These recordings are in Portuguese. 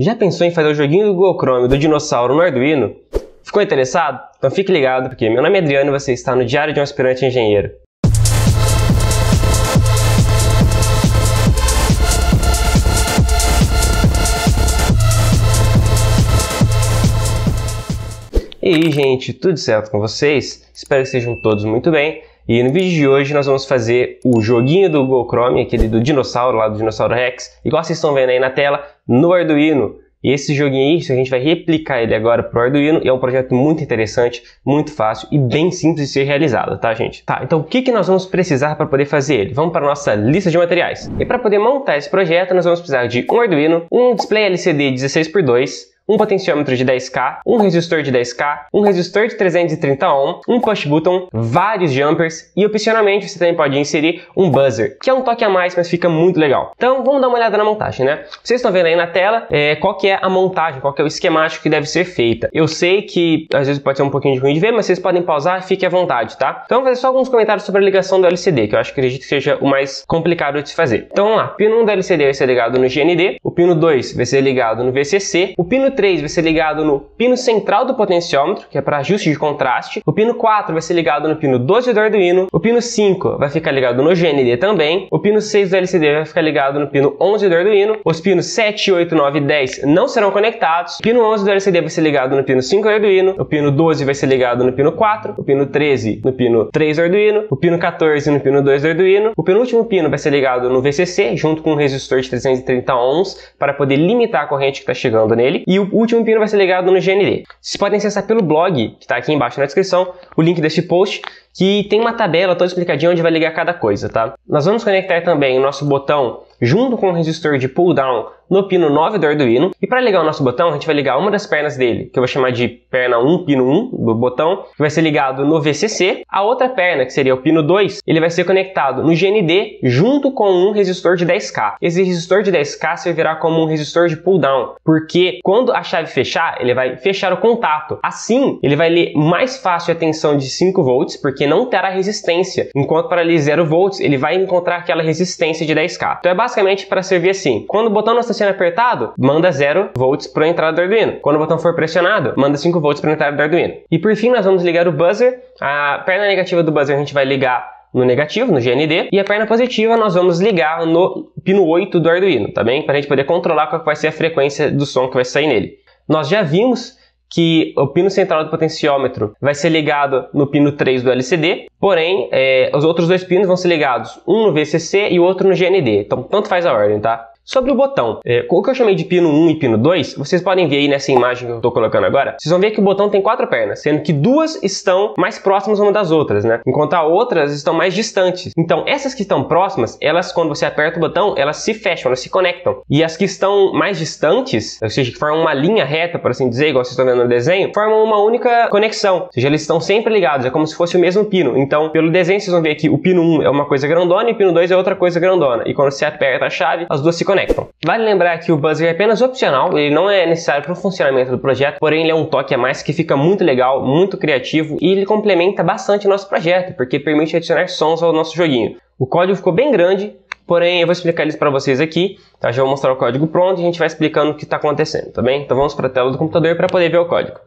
Já pensou em fazer o joguinho do Google Chrome do dinossauro no Arduino? Ficou interessado? Então fique ligado, porque meu nome é Adriano e você está no Diário de um Aspirante Engenheiro. E aí, gente, tudo certo com vocês? Espero que estejam todos muito bem. E no vídeo de hoje nós vamos fazer o joguinho do Google Chrome, aquele do dinossauro lá do Dinossauro Rex, igual vocês estão vendo aí na tela, no Arduino. E esse joguinho aí, a gente vai replicar ele agora para o Arduino, e é um projeto muito interessante, muito fácil e bem simples de ser realizado, tá, gente? Tá, então o que nós vamos precisar para poder fazer ele? Vamos para a nossa lista de materiais. E para poder montar esse projeto, nós vamos precisar de um Arduino, um display LCD 16x2, um potenciômetro de 10K, um resistor de 10K, um resistor de 330 ohm, um push button, vários jumpers e opcionalmente você também pode inserir um buzzer, que é um toque a mais, mas fica muito legal. Então vamos dar uma olhada na montagem, né? Vocês estão vendo aí na tela qual que é a montagem, qual que é o esquemático que deve ser feita. Eu sei que às vezes pode ser um pouquinho ruim de ver, mas vocês podem pausar e fiquem à vontade, tá? Então vou fazer só alguns comentários sobre a ligação do LCD, que eu acredito que seja o mais complicado de se fazer. Então vamos lá, o pino 1 do LCD vai ser ligado no GND, o pino 2 vai ser ligado no VCC, o pino 3 vai ser ligado no pino central do potenciômetro, que é para ajuste de contraste. O pino 4 vai ser ligado no pino 12 do Arduino. O pino 5 vai ficar ligado no GND também. O pino 6 do LCD vai ficar ligado no pino 11 do Arduino. Os pinos 7, 8, 9 e 10 não serão conectados. O pino 11 do LCD vai ser ligado no pino 5 do Arduino. O pino 12 vai ser ligado no pino 4. O pino 13 no pino 3 do Arduino. O pino 14 no pino 2 do Arduino. O penúltimo pino vai ser ligado no VCC, junto com um resistor de 330 ohms, para poder limitar a corrente que está chegando nele. E o último pino vai ser ligado no GND. Vocês podem acessar pelo blog, que está aqui embaixo na descrição, o link deste post, que tem uma tabela toda explicadinha onde vai ligar cada coisa, tá? Nós vamos conectar também o nosso botão junto com o resistor de pull down no pino 9 do Arduino. E para ligar o nosso botão, a gente vai ligar uma das pernas dele, que eu vou chamar de perna 1, pino 1 do botão, que vai ser ligado no VCC. A outra perna, que seria o pino 2, ele vai ser conectado no GND junto com um resistor de 10K. Esse resistor de 10K servirá como um resistor de pull down, porque quando a chave fechar, ele vai fechar o contato. Assim, ele vai ler mais fácil a tensão de 5 volts, porque não terá resistência, enquanto para ler 0 volts, ele vai encontrar aquela resistência de 10K. Então é basicamente para servir assim: quando o botão não está sendo apertado, manda 0 volts para a entrada do Arduino. Quando o botão for pressionado, manda 5 volts para a entrada do Arduino. E por fim, nós vamos ligar o buzzer. A perna negativa do buzzer a gente vai ligar no negativo, no GND, e a perna positiva nós vamos ligar no pino 8 do Arduino, tá bem? Para a gente poder controlar qual vai ser a frequência do som que vai sair nele. Nós já vimos que o pino central do potenciômetro vai ser ligado no pino 3 do LCD, porém, os outros dois pinos vão ser ligados, um no VCC e o outro no GND, então tanto faz a ordem, tá? Sobre o botão, o que eu chamei de pino 1 e pino 2, vocês podem ver aí nessa imagem que eu estou colocando agora, vocês vão ver que o botão tem 4 pernas, sendo que 2 estão mais próximas uma das outras, né? Enquanto as outras estão mais distantes. Então, essas que estão próximas, elas, quando você aperta o botão, elas se fecham, elas se conectam. E as que estão mais distantes, ou seja, que formam uma linha reta, por assim dizer, igual vocês estão vendo no desenho, formam uma única conexão. Ou seja, eles estão sempre ligados, é como se fosse o mesmo pino. Então, pelo desenho, vocês vão ver que o pino 1 é uma coisa grandona e o pino 2 é outra coisa grandona. E quando você aperta a chave, as duas se conectam. Vale lembrar que o buzzer é apenas opcional, ele não é necessário para o funcionamento do projeto, porém ele é um toque a mais que fica muito legal, muito criativo e ele complementa bastante o nosso projeto, porque permite adicionar sons ao nosso joguinho. O código ficou bem grande, porém eu vou explicar eles para vocês aqui, tá? Já vou mostrar o código pronto e a gente vai explicando o que está acontecendo, tá bem? Então vamos para a tela do computador para poder ver o código.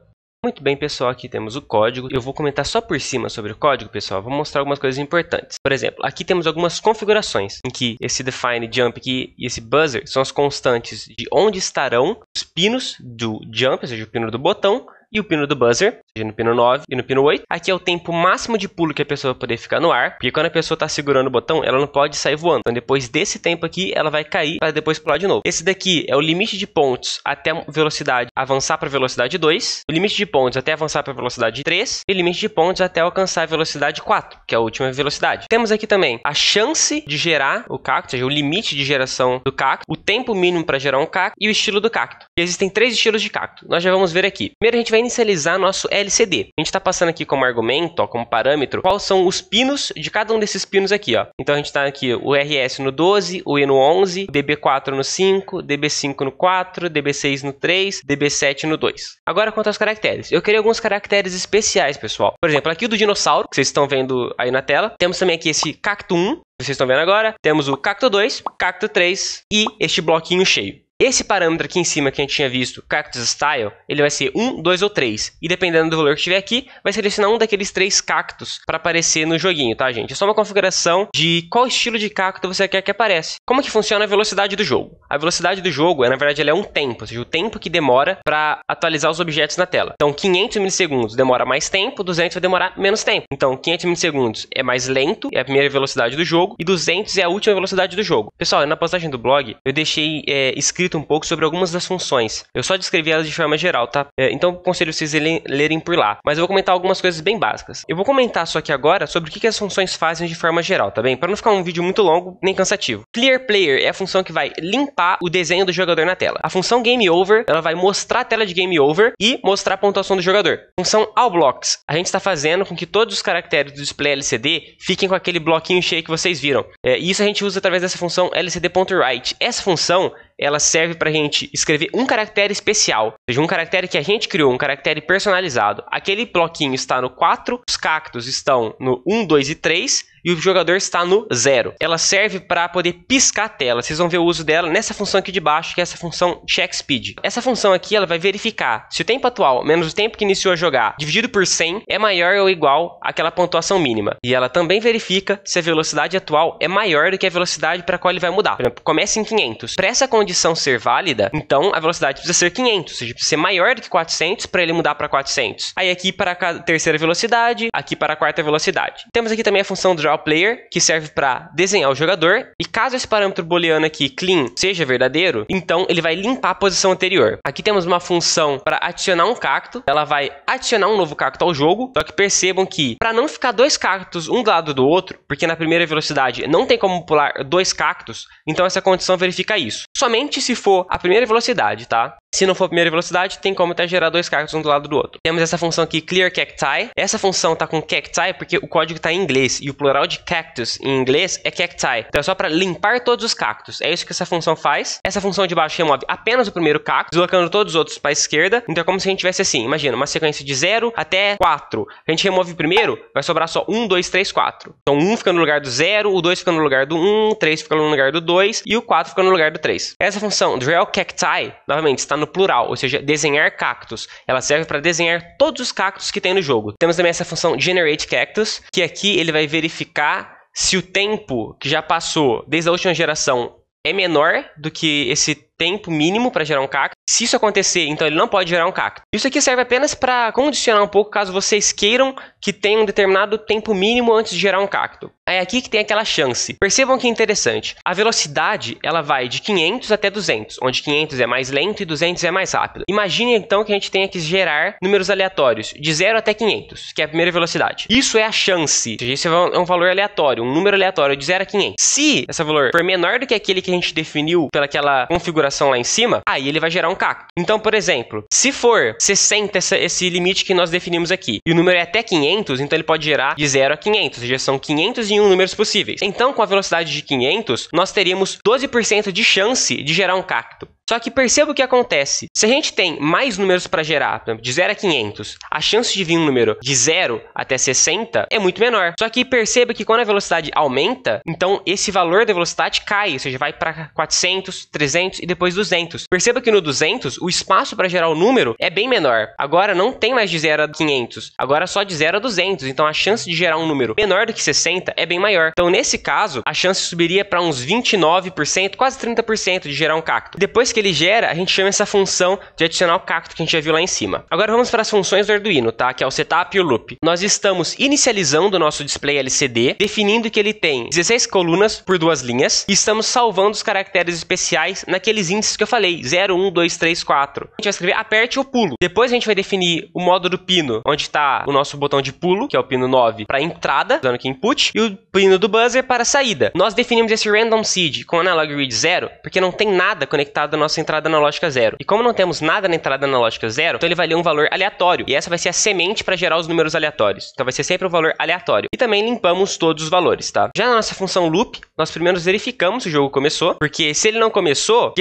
Muito bem, pessoal, aqui temos o código. Eu vou comentar só por cima sobre o código, pessoal. Vou mostrar algumas coisas importantes. Por exemplo, aqui temos algumas configurações em que esse define jump aqui e esse buzzer são as constantes de onde estarão os pinos do jump, ou seja, o pino do botão, e o pino do buzzer, seja no pino 9 e no pino 8. Aqui é o tempo máximo de pulo que a pessoa vai poder ficar no ar, porque quando a pessoa está segurando o botão, ela não pode sair voando. Então depois desse tempo aqui, ela vai cair para depois pular de novo. Esse daqui é o limite de pontos até a velocidade avançar para a velocidade 2, o limite de pontos até avançar para a velocidade 3 e o limite de pontos até alcançar a velocidade 4, que é a última velocidade. Temos aqui também a chance de gerar o cacto, ou seja, o limite de geração do cacto, o tempo mínimo para gerar um cacto e o estilo do cacto. E existem 3 estilos de cacto. Nós já vamos ver aqui. Primeiro a gente vai inicializar nosso LCD. A gente está passando aqui como argumento, ó, como parâmetro, quais são os pinos de cada um desses pinos aqui, ó. Então a gente está aqui o RS no 12, o E no 11, o DB4 no 5, DB5 no 4, DB6 no 3, DB7 no 2. Agora quanto aos caracteres. Eu queria alguns caracteres especiais, pessoal. Por exemplo, aqui o do dinossauro, que vocês estão vendo aí na tela. Temos também aqui esse cacto 1, que vocês estão vendo agora. Temos o cacto 2, cacto 3 e este bloquinho cheio. Esse parâmetro aqui em cima que a gente tinha visto, Cactus Style, ele vai ser 1, 2 ou 3. E dependendo do valor que tiver aqui, vai selecionar um daqueles 3 cactos para aparecer no joguinho, tá, gente? É só uma configuração de qual estilo de cacto você quer que apareça. Como que funciona a velocidade do jogo? A velocidade do jogo, na verdade, ela é um tempo, ou seja, o tempo que demora para atualizar os objetos na tela. Então, 500 milissegundos demora mais tempo, 200 vai demorar menos tempo. Então, 500 milissegundos é mais lento, é a primeira velocidade do jogo, e 200 é a última velocidade do jogo. Pessoal, na postagem do blog, eu deixei escrito um pouco sobre algumas das funções. Eu só descrevi elas de forma geral, tá? Então, aconselho vocês lerem por lá. Mas eu vou comentar algumas coisas bem básicas. Eu vou comentar só aqui agora sobre o que as funções fazem de forma geral, tá bem? Para não ficar um vídeo muito longo nem cansativo. Clear Player é a função que vai limpar o desenho do jogador na tela. A função Game Over, ela vai mostrar a tela de Game Over e mostrar a pontuação do jogador. Função All Blocks, a gente está fazendo com que todos os caracteres do display LCD fiquem com aquele bloquinho cheio que vocês viram. E isso a gente usa através dessa função LCD.Write. Essa função, ela serve para a gente escrever um caractere especial, ou seja, um caractere que a gente criou, um caractere personalizado. Aquele bloquinho está no 4, os cactos estão no 1, 2 e 3 e o jogador está no 0. Ela serve para poder piscar a tela. Vocês vão ver o uso dela nessa função aqui de baixo, que é essa função Check Speed. Essa função aqui, ela vai verificar se o tempo atual menos o tempo que iniciou a jogar dividido por 100 é maior ou igual àquela pontuação mínima. E ela também verifica se a velocidade atual é maior do que a velocidade para a qual ele vai mudar. Por exemplo, começa em 500. Para essa condição ser válida, então a velocidade precisa ser 500, ou seja, precisa ser maior do que 400 para ele mudar para 400. Aí aqui para a terceira velocidade, aqui para a quarta velocidade. Temos aqui também a função Draw Player, que serve para desenhar o jogador, e caso esse parâmetro booleano aqui, clean, seja verdadeiro, então ele vai limpar a posição anterior. Aqui temos uma função para adicionar um cacto, ela vai adicionar um novo cacto ao jogo, só que percebam que para não ficar 2 cactos um do lado do outro, porque na primeira velocidade não tem como pular 2 cactos, então essa condição verifica isso. Somente se for a primeira velocidade, tá? Se não for a primeira velocidade, tem como até gerar 2 cactos um do lado do outro. Temos essa função aqui, Clear Cacti. Essa função tá com Cacti porque o código tá em inglês. E o plural de cactus em inglês é Cacti. Então é só para limpar todos os cactos. É isso que essa função faz. Essa função de baixo remove apenas o primeiro cacto, deslocando todos os outros para a esquerda. Então é como se a gente tivesse assim, imagina, uma sequência de 0 até 4. A gente remove o primeiro, vai sobrar só 1, 2, 3, 4. Então 1 fica no lugar do 0, o 2 fica no lugar do 1, o 3 fica no lugar do 2 e o 4 fica no lugar do 3. Essa função, Draw Cacti, novamente, está no plural, ou seja, desenhar cactos. Ela serve para desenhar todos os cactos que tem no jogo. Temos também essa função Generate Cactus, que aqui ele vai verificar se o tempo que já passou desde a última geração é menor do que esse tempo mínimo para gerar um cacto. Se isso acontecer, então ele não pode gerar um cacto. Isso aqui serve apenas para condicionar um pouco caso vocês queiram que tenha um determinado tempo mínimo antes de gerar um cacto. É aqui que tem aquela chance. Percebam que é interessante. A velocidade, ela vai de 500 até 200, onde 500 é mais lento e 200 é mais rápido. Imagine então que a gente tenha que gerar números aleatórios, de 0 até 500, que é a primeira velocidade. Isso é a chance. Ou seja, isso é um valor aleatório, um número aleatório de 0 a 500. Se esse valor for menor do que aquele que a gente definiu pelaquela configuração lá em cima, aí ele vai gerar um cacto. Então, por exemplo, se for 60 esse limite que nós definimos aqui, e o número é até 500, então ele pode gerar de 0 a 500, ou seja, são 501 números possíveis. Então, com a velocidade de 500, nós teríamos 12% de chance de gerar um cacto. Só que perceba o que acontece. Se a gente tem mais números para gerar, por exemplo, de 0 a 500, a chance de vir um número de 0 até 60 é muito menor. Só que perceba que quando a velocidade aumenta, então esse valor da velocidade cai, ou seja, vai para 400, 300 e depois 200. Perceba que no 200, o espaço para gerar o número é bem menor. Agora não tem mais de 0 a 500, agora só de 0 a 200. Então a chance de gerar um número menor do que 60 é bem maior. Então nesse caso, a chance subiria para uns 29%, quase 30% de gerar um cacto. Depois que ele gera, a gente chama essa função de adicionar o cacto que a gente já viu lá em cima. Agora vamos para as funções do Arduino, tá? Que é o setup e o loop. Nós estamos inicializando o nosso display LCD, definindo que ele tem 16 colunas por 2 linhas, e estamos salvando os caracteres especiais naqueles índices que eu falei, 0, 1, 2, 3, 4. A gente vai escrever aperte ou pulo. Depois a gente vai definir o modo do pino, onde está o nosso botão de pulo, que é o pino 9, para entrada, usando aqui input, e o pino do buzzer para saída. Nós definimos esse random seed com analog read 0, porque não tem nada conectado à nossa entrada analógica 0. E como não temos nada na entrada analógica 0, então ele vai ler um valor aleatório. E essa vai ser a semente para gerar os números aleatórios. Então vai ser sempre um valor aleatório. E também limpamos todos os valores, tá? Já na nossa função loop, nós primeiro verificamos se o jogo começou, porque se ele não começou,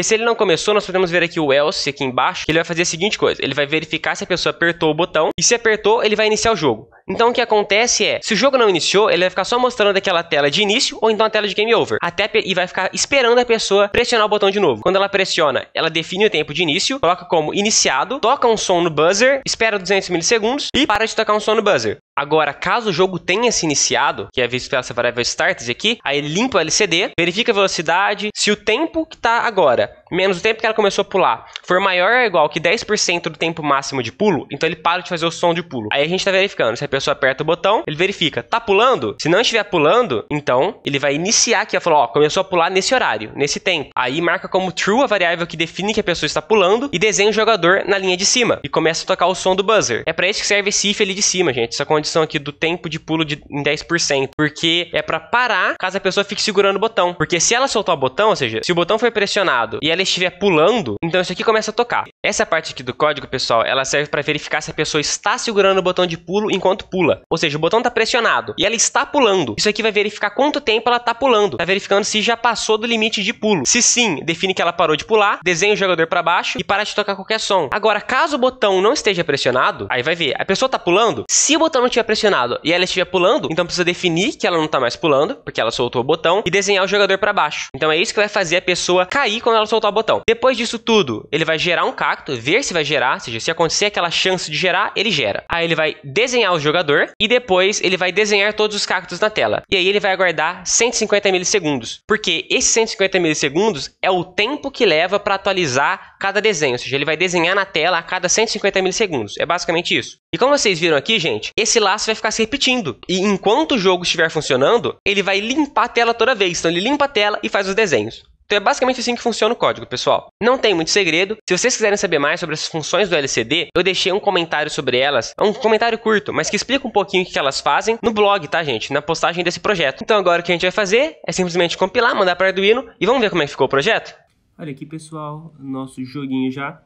nós podemos ver aqui o else aqui embaixo, que ele vai fazer a seguinte coisa. Ele vai verificar se a pessoa apertou o botão, e se apertou, ele vai iniciar o jogo. Então o que acontece é, se o jogo não iniciou, ele vai ficar só mostrando aquela tela de início ou então a tela de game over, e vai ficar esperando a pessoa pressionar o botão de novo. Quando ela pressiona, ela define o tempo de início, coloca como iniciado, toca um som no buzzer, espera 200 milissegundos e para de tocar um som no buzzer. Agora, caso o jogo tenha se iniciado, que é visto pela essa variável start aqui, aí ele limpa o LCD, verifica a velocidade, se o tempo que está agora, menos o tempo que ela começou a pular, for maior ou igual que 10% do tempo máximo de pulo, então ele para de fazer o som de pulo. Aí a gente está verificando, se a pessoa aperta o botão, ele verifica, tá pulando? Se não estiver pulando, então ele vai iniciar aqui, ó, começou a pular nesse horário, nesse tempo. Aí marca como true a variável que define que a pessoa está pulando e desenha o jogador na linha de cima e começa a tocar o som do buzzer. É para isso que serve esse if ali de cima, gente, essa condição aqui do tempo de pulo em 10%, porque é para parar caso a pessoa fique segurando o botão, porque se ela soltar o botão, ou seja, se o botão for pressionado e ela estiver pulando, então isso aqui começa a tocar. Essa parte aqui do código, pessoal, ela serve para verificar se a pessoa está segurando o botão de pulo enquanto pula, ou seja, o botão está pressionado e ela está pulando. Isso aqui vai verificar quanto tempo ela está pulando, tá verificando se já passou do limite de pulo. Se sim, define que ela parou de pular, desenha o jogador para baixo e para de tocar qualquer som. Agora, caso o botão não esteja pressionado, aí vai ver, a pessoa está pulando, se o botão não estiver pressionado e ela estiver pulando, então precisa definir que ela não está mais pulando, porque ela soltou o botão, e desenhar o jogador para baixo. Então é isso que vai fazer a pessoa cair quando ela soltar o botão. Depois disso tudo, ele vai gerar um cacto, ver se vai gerar, ou seja, se acontecer aquela chance de gerar, ele gera. Aí ele vai desenhar o jogador e depois ele vai desenhar todos os cactos na tela. E aí ele vai aguardar 150 milissegundos, porque esses 150 milissegundos é o tempo que leva para atualizar cada desenho, ou seja, ele vai desenhar na tela a cada 150 milissegundos. É basicamente isso. E como vocês viram aqui, gente, esse laço vai ficar se repetindo. E enquanto o jogo estiver funcionando, ele vai limpar a tela toda vez. Então ele limpa a tela e faz os desenhos. Então é basicamente assim que funciona o código, pessoal. Não tem muito segredo. Se vocês quiserem saber mais sobre as funções do LCD, eu deixei um comentário sobre elas. É um comentário curto, mas que explica um pouquinho o que elas fazem no blog, tá, gente? Na postagem desse projeto. Então agora o que a gente vai fazer é simplesmente compilar, mandar para Arduino e vamos ver como é que ficou o projeto? Olha aqui, pessoal, nosso joguinho já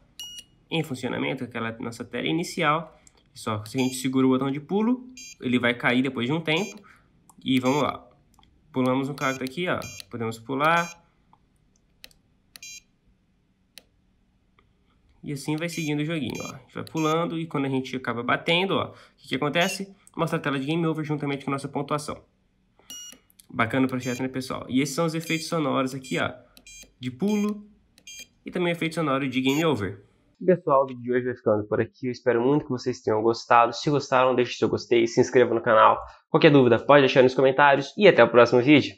em funcionamento, aquela nossa tela inicial. Só que se a gente segura o botão de pulo, ele vai cair depois de um tempo. E vamos lá. Pulamos um cacto aqui, ó. Podemos pular. E assim vai seguindo o joguinho, ó. A gente vai pulando e quando a gente acaba batendo, ó, o que acontece? Mostra a tela de game over juntamente com a nossa pontuação. Bacana o projeto, né, pessoal? E esses são os efeitos sonoros aqui, ó. De pulo e também efeito sonoro de game over. Pessoal, o vídeo de hoje vai ficando por aqui. Eu espero muito que vocês tenham gostado. Se gostaram, deixe seu gostei, se inscreva no canal. Qualquer dúvida, pode deixar nos comentários. E até o próximo vídeo.